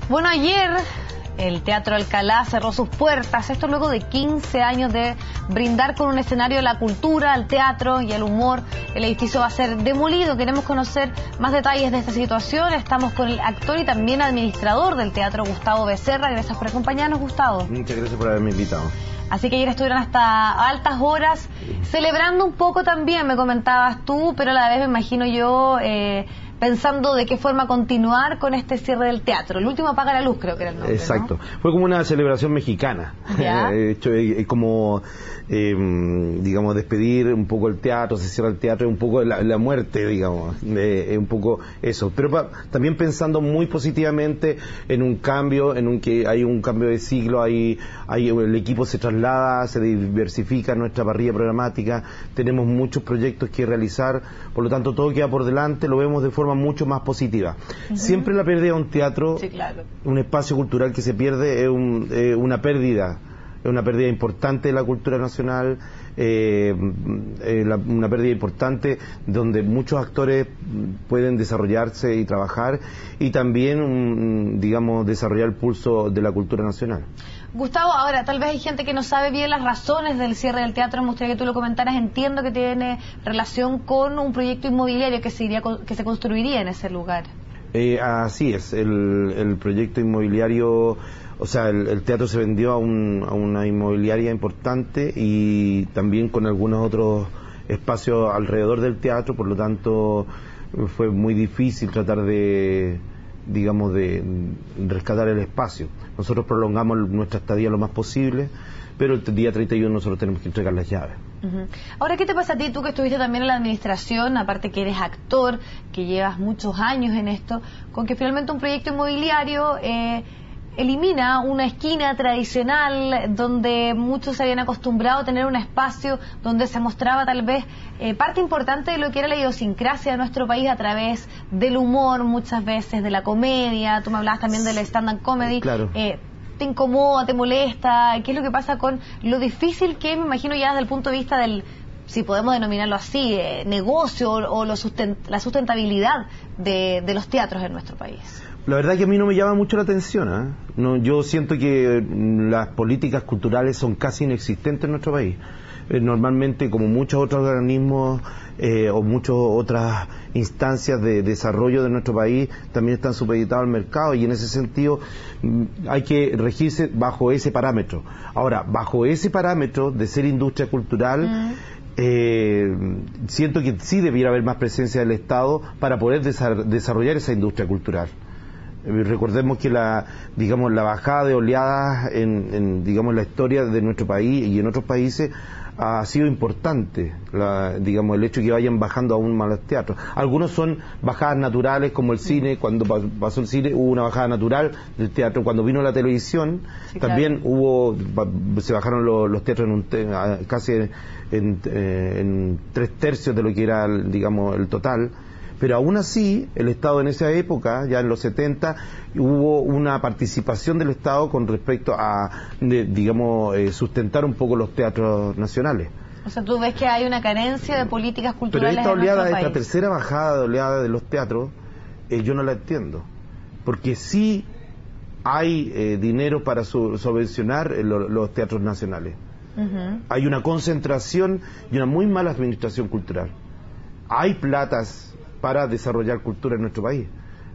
Bueno, ayer el Teatro Alcalá cerró sus puertas, esto luego de 15 años de brindar con un escenario a la cultura, al teatro y al humor. El edificio va a ser demolido. Queremos conocer más detalles de esta situación. Estamos con el actor y también administrador del teatro, Gustavo Becerra. Gracias por acompañarnos, Gustavo. Muchas gracias por haberme invitado. Así que ayer estuvieron hasta altas horas, celebrando un poco también, me comentabas tú, pero a la vez me imagino yo pensando de qué forma continuar con este cierre del teatro. El último apaga la luz, creo que era el nombre, exacto, ¿no? Fue como una celebración mexicana. Como, digamos, despedir un poco el teatro, se cierra el teatro, un poco la muerte, digamos, un poco eso. Pero también pensando muy positivamente en un cambio, que hay un cambio de siglo, el equipo se traslada, se diversifica nuestra parrilla programática, tenemos muchos proyectos que realizar, por lo tanto todo queda por delante, lo vemos de forma mucho más positiva. Siempre la pérdida de un teatro, sí, claro, un espacio cultural que se pierde es una pérdida importante de la cultura nacional, una pérdida importante donde muchos actores pueden desarrollarse y trabajar, y también, digamos, desarrollar el pulso de la cultura nacional. Gustavo, ahora tal vez hay gente que no sabe bien las razones del cierre del teatro. Me gustaría que tú lo comentaras. Entiendo que tiene relación con un proyecto inmobiliario que se construiría en ese lugar. Así es, el proyecto inmobiliario, o sea, el teatro se vendió a una inmobiliaria importante y también con algunos otros espacios alrededor del teatro, por lo tanto fue muy difícil tratar de rescatar el espacio. Nosotros prolongamos nuestra estadía lo más posible, pero el día 31 nosotros tenemos que entregar las llaves. Ahora, ¿qué te pasa a ti, tú que estuviste también en la administración, aparte que eres actor, que llevas muchos años en esto, con que finalmente un proyecto inmobiliario elimina una esquina tradicional donde muchos se habían acostumbrado a tener un espacio donde se mostraba tal vez parte importante de lo que era la idiosincrasia de nuestro país a través del humor, muchas veces de la comedia? Tú me hablabas también del stand-up comedy. Claro. ¿Te incomoda, te molesta? ¿Qué es lo que pasa con lo difícil que, me imagino ya desde el punto de vista del, si podemos denominarlo así, negocio o la sustentabilidad de los teatros en nuestro país? La verdad que a mí no me llama mucho la atención, ¿eh? No, yo siento que las políticas culturales son casi inexistentes en nuestro país. Normalmente, como muchos otros organismos o muchas otras instancias de desarrollo de nuestro país, también están supeditados al mercado, y en ese sentido hay que regirse bajo ese parámetro. Ahora, bajo ese parámetro de ser industria cultural, siento que sí debiera haber más presencia del Estado para poder desarrollar esa industria cultural. Recordemos que la bajada de oleadas en la historia de nuestro país y en otros países ha sido importante, el hecho de que vayan bajando aún más los teatros. Algunos son bajadas naturales, como el cine. Cuando pasó el cine hubo una bajada natural del teatro. Cuando vino la televisión, sí, también claro, se bajaron los teatros casi en 3/3 de lo que era el total. Pero aún así, el Estado en esa época, ya en los 70, hubo una participación del Estado con respecto a, sustentar un poco los teatros nacionales. O sea, tú ves que hay una carencia de políticas culturales. Pero esta esta tercera bajada de oleada de los teatros, yo no la entiendo. Porque sí hay dinero para subvencionar los teatros nacionales. Hay una concentración y una muy mala administración cultural. Hay platas para desarrollar cultura en nuestro país.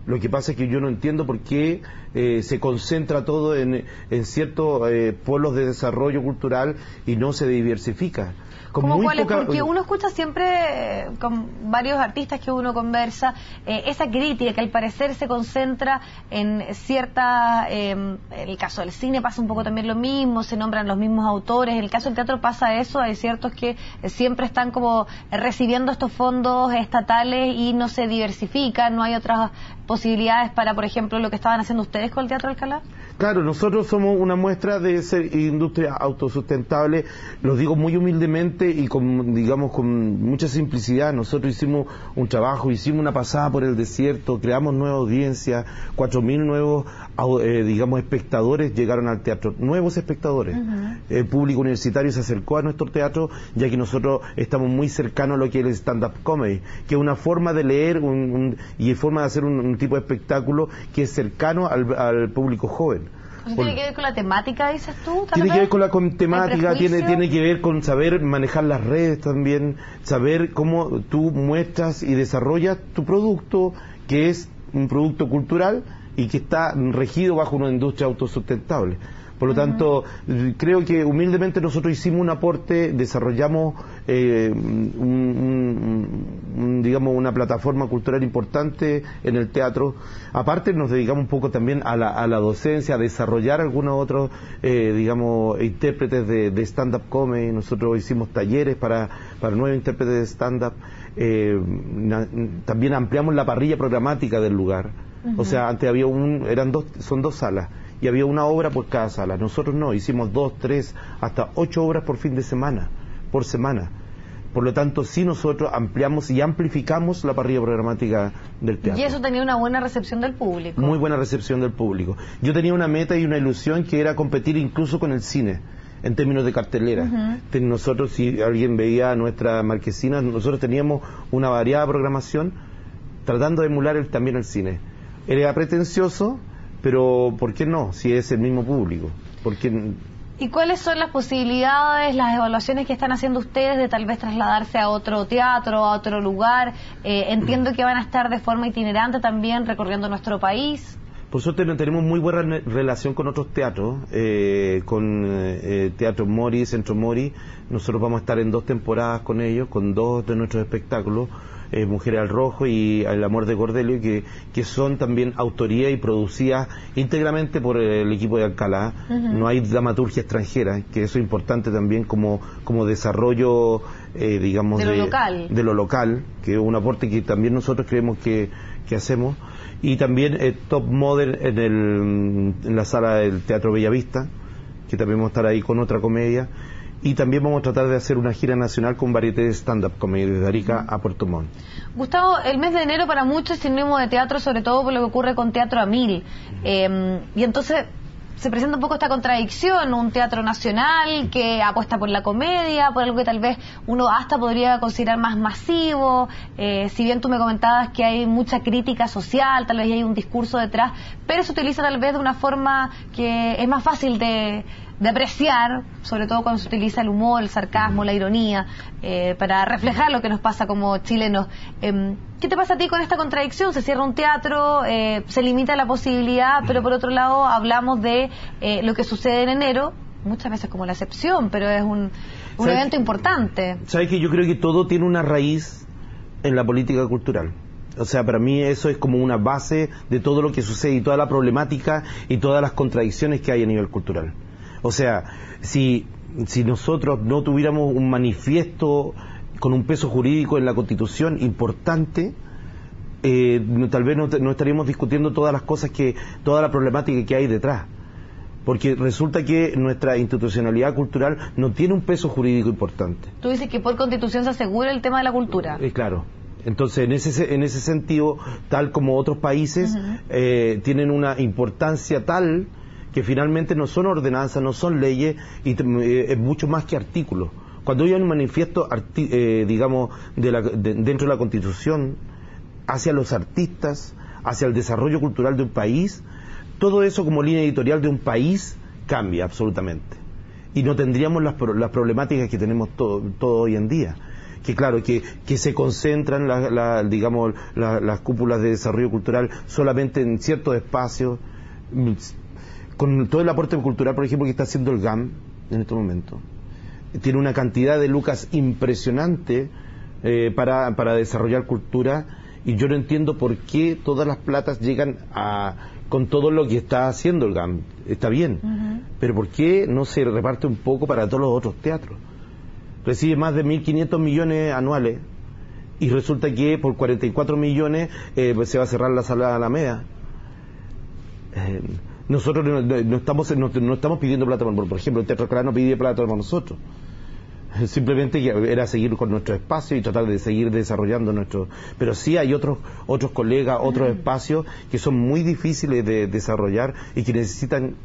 Lo que pasa es que yo no entiendo por qué se concentra todo en ciertos polos de desarrollo cultural y no se diversifica. ¿Cómo cuáles? Porque uno escucha siempre con varios artistas que uno conversa esa crítica que al parecer se concentra en cierta, en el caso del cine pasa un poco también lo mismo, se nombran los mismos autores. En el caso del teatro pasa eso, hay ciertos que siempre están como recibiendo estos fondos estatales y no se diversifican, no hay otras posibilidades para, por ejemplo, lo que estaban haciendo ustedes con el Teatro Alcalá. Claro, nosotros somos una muestra de ser industria autosustentable, lo digo muy humildemente y con, digamos, con mucha simplicidad. Nosotros hicimos un trabajo, hicimos una pasada por el desierto, creamos nueva audiencia, 4.000 nuevos, digamos, espectadores llegaron al teatro, nuevos espectadores. El público universitario se acercó a nuestro teatro, ya que nosotros estamos muy cercanos a lo que es el stand-up comedy, que es una forma de leer y forma de hacer un tipo de espectáculo que es cercano al público joven. ¿Tiene que ver con la temática, dices tú? Tiene que ver con la temática, tiene que ver con saber manejar las redes también, saber cómo tú muestras y desarrollas tu producto, que es un producto cultural y que está regido bajo una industria autosustentable. Por lo tanto, creo que humildemente nosotros hicimos un aporte, desarrollamos digamos, una plataforma cultural importante en el teatro. Aparte nos dedicamos un poco también a la docencia, a desarrollar algunos otros, digamos, intérpretes de stand-up comedy. Nosotros hicimos talleres para nuevos intérpretes de stand-up. También ampliamos la parrilla programática del lugar. O sea, antes había son dos salas. Y había una obra por cada sala. Nosotros no, hicimos 2, 3, hasta 8 obras por fin de semana, por semana. Por lo tanto, sí nosotros ampliamos y amplificamos la parrilla programática del teatro. Y eso tenía una buena recepción del público. Muy buena recepción del público. Yo tenía una meta y una ilusión que era competir incluso con el cine, en términos de cartelera. Nosotros, si alguien veía nuestra marquesina, nosotros teníamos una variada programación tratando de emular también el cine. Era pretencioso, pero ¿por qué no? Si es el mismo público. ¿Y cuáles son las posibilidades, las evaluaciones que están haciendo ustedes de tal vez trasladarse a otro teatro, a otro lugar? Entiendo que van a estar de forma itinerante también recorriendo nuestro país. Por suerte tenemos muy buena relación con otros teatros, con Teatro Mori, Centro Mori. Nosotros vamos a estar en 2 temporadas con ellos, con 2 de nuestros espectáculos. Mujeres al Rojo y El Amor de Cordelio, que son también autoría y producidas íntegramente por el equipo de Alcalá. No hay dramaturgia extranjera, que eso es importante también como desarrollo, digamos, de lo local, que es un aporte que también nosotros creemos que hacemos. Y también Top Model en la sala del Teatro Bellavista, que también vamos a estar ahí con otra comedia. Y también vamos a tratar de hacer una gira nacional con varieté de stand-up comedy desde Arica a Puerto Montt. Gustavo, el mes de enero para muchos es sinónimo de teatro, sobre todo por lo que ocurre con Teatro a Mil. Y entonces se presenta un poco esta contradicción, un teatro nacional que apuesta por la comedia, por algo que tal vez uno hasta podría considerar más masivo. Si bien tú me comentabas que hay mucha crítica social, tal vez hay un discurso detrás, pero se utiliza tal vez de una forma que es más fácil de apreciar, sobre todo cuando se utiliza el humor, el sarcasmo, la ironía, para reflejar lo que nos pasa como chilenos. ¿Qué te pasa a ti con esta contradicción? Se cierra un teatro, se limita la posibilidad, pero por otro lado hablamos de lo que sucede en enero, muchas veces como la excepción, pero es un evento importante. ¿Sabes que yo creo que todo tiene una raíz en la política cultural? O sea, para mí eso es como una base de todo lo que sucede y toda la problemática y todas las contradicciones que hay a nivel cultural. O sea, si nosotros no tuviéramos un manifiesto con un peso jurídico en la Constitución importante, tal vez no estaríamos discutiendo todas las cosas toda la problemática que hay detrás. Porque resulta que nuestra institucionalidad cultural no tiene un peso jurídico importante. Tú dices que por Constitución se asegura el tema de la cultura. Claro. Entonces, en ese sentido, tal como otros países, tienen una importancia tal que finalmente no son ordenanzas, no son leyes, y es mucho más que artículos. Cuando hay un manifiesto, digamos, dentro de la Constitución, hacia los artistas, hacia el desarrollo cultural de un país, todo eso como línea editorial de un país cambia absolutamente. Y no tendríamos las problemáticas que tenemos todo hoy en día. Que claro, que se concentran digamos, las cúpulas de desarrollo cultural solamente en ciertos espacios, con todo el aporte cultural, por ejemplo, que está haciendo el GAM en este momento. Tiene una cantidad de lucas impresionante para desarrollar cultura, y yo no entiendo por qué todas las platas llegan con todo lo que está haciendo el GAM. Está bien, pero ¿por qué no se reparte un poco para todos los otros teatros? Recibe más de 1.500 millones anuales y resulta que por 44 millones se va a cerrar la sala Alameda. Nosotros no estamos pidiendo plata, por ejemplo, el Teatro Alcalá no pide plata para nosotros. Simplemente era seguir con nuestro espacio y tratar de seguir desarrollando nuestro... Pero sí hay otros colegas, otros espacios que son muy difíciles de desarrollar y que necesitan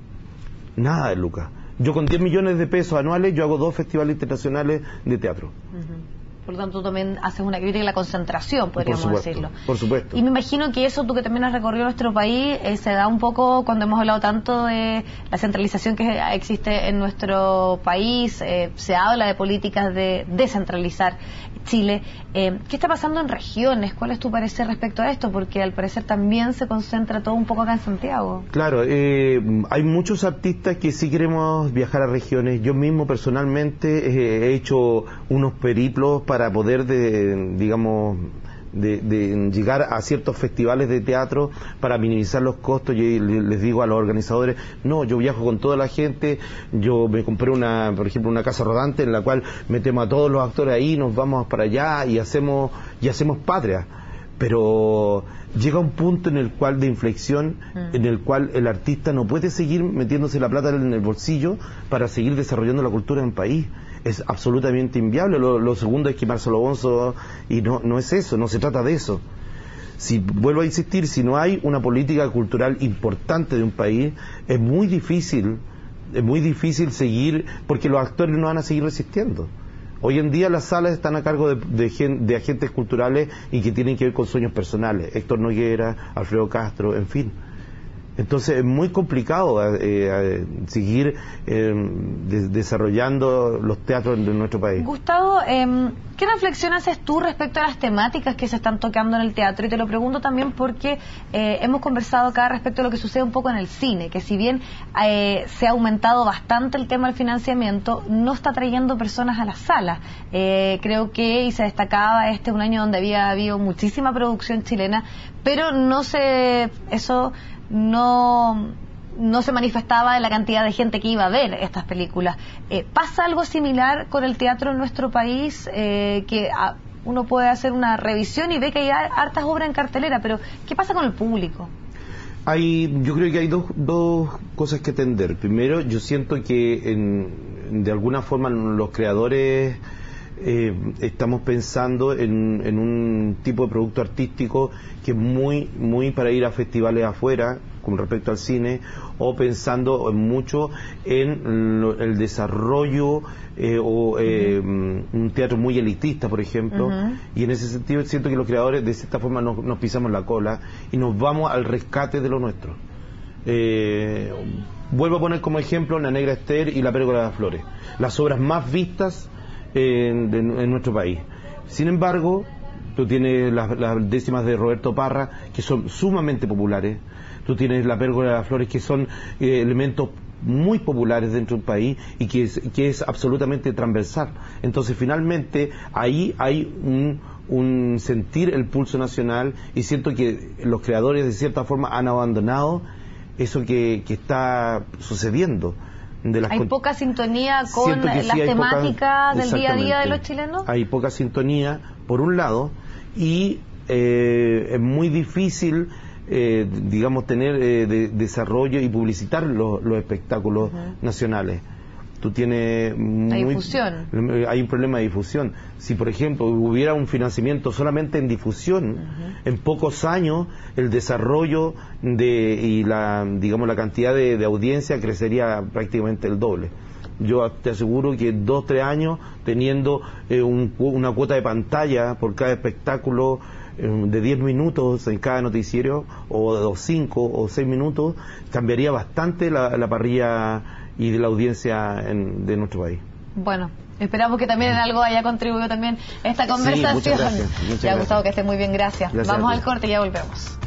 nada de lucas. Yo con 10 millones de pesos anuales, yo hago 2 festivales internacionales de teatro. Por lo tanto, tú también haces una crítica a la concentración, podríamos decirlo. Por supuesto. Y me imagino que eso, tú que también has recorrido nuestro país, se da un poco cuando hemos hablado tanto de la centralización que existe en nuestro país. Se habla de políticas de descentralizar Chile. ¿Qué está pasando en regiones? ¿Cuál es tu parecer respecto a esto? Porque al parecer también se concentra todo un poco acá en Santiago. Claro, hay muchos artistas que sí queremos viajar a regiones. Yo mismo personalmente he hecho unos periplos para poder, digamos, llegar a ciertos festivales de teatro para minimizar los costos. Yo les digo a los organizadores, no, yo viajo con toda la gente, yo me compré por ejemplo, una casa rodante en la cual metemos a todos los actores ahí, nos vamos para allá y hacemos patria. Pero llega un punto en el cual de inflexión, en el cual el artista no puede seguir metiéndose la plata en el bolsillo para seguir desarrollando la cultura en el país. Es absolutamente inviable. Lo segundo es quemar Marcelo Bonzo, y no es eso, no se trata de eso. Vuelvo a insistir, si no hay una política cultural importante de un país, es muy difícil seguir, porque los actores no van a seguir resistiendo. Hoy en día las salas están a cargo de agentes culturales y que tienen que ver con sueños personales. Héctor Noguera, Alfredo Castro, en fin. Entonces es muy complicado seguir desarrollando los teatros de nuestro país. Gustavo, ¿qué reflexión haces tú respecto a las temáticas que se están tocando en el teatro? Y te lo pregunto también porque hemos conversado acá respecto a lo que sucede un poco en el cine, que si bien se ha aumentado bastante el tema del financiamiento, no está trayendo personas a las salas. Creo que, y se destacaba un año donde había habido muchísima producción chilena, pero no se manifestaba en la cantidad de gente que iba a ver estas películas. ¿Pasa algo similar con el teatro en nuestro país? Que uno puede hacer una revisión y ve que hay hartas obras en cartelera, pero ¿qué pasa con el público? Yo creo que hay dos cosas que atender. Primero, yo siento que de alguna forma los creadores estamos pensando en un tipo de producto artístico que es muy para ir a festivales afuera con respecto al cine, o pensando mucho en el desarrollo un teatro muy elitista, por ejemplo, y en ese sentido siento que los creadores de cierta forma nos pisamos la cola y nos vamos al rescate de lo nuestro. Vuelvo a poner como ejemplo La Negra Esther y La Pérgola de las Flores, las obras más vistas en nuestro país. Sin embargo, tú tienes las décimas de Roberto Parra, que son sumamente populares. Tú tienes La Pérgola de las Flores, que son elementos muy populares dentro del país y que es absolutamente transversal. Entonces, finalmente, ahí hay un sentir el pulso nacional, y siento que los creadores de cierta forma han abandonado eso que está sucediendo. ¿Hay poca sintonía con las temáticas del día a día de los chilenos? Hay poca sintonía, por un lado, y es muy difícil, digamos, tener desarrollo y publicitar los espectáculos nacionales. Tú tienes difusión. Hay un problema de difusión. Si, por ejemplo, hubiera un financiamiento solamente en difusión, en pocos años el desarrollo y la cantidad de audiencia crecería prácticamente el doble. Yo te aseguro que 2-3 años teniendo una cuota de pantalla por cada espectáculo de 10 minutos en cada noticiero, o 5 o 6 minutos, cambiaría bastante la parrilla y de la audiencia de nuestro país. Bueno, esperamos que también en algo haya contribuido también esta conversación. Sí, muchas gracias. Ya, Gustavo, que esté muy bien, gracias. Vamos al corte y ya volvemos.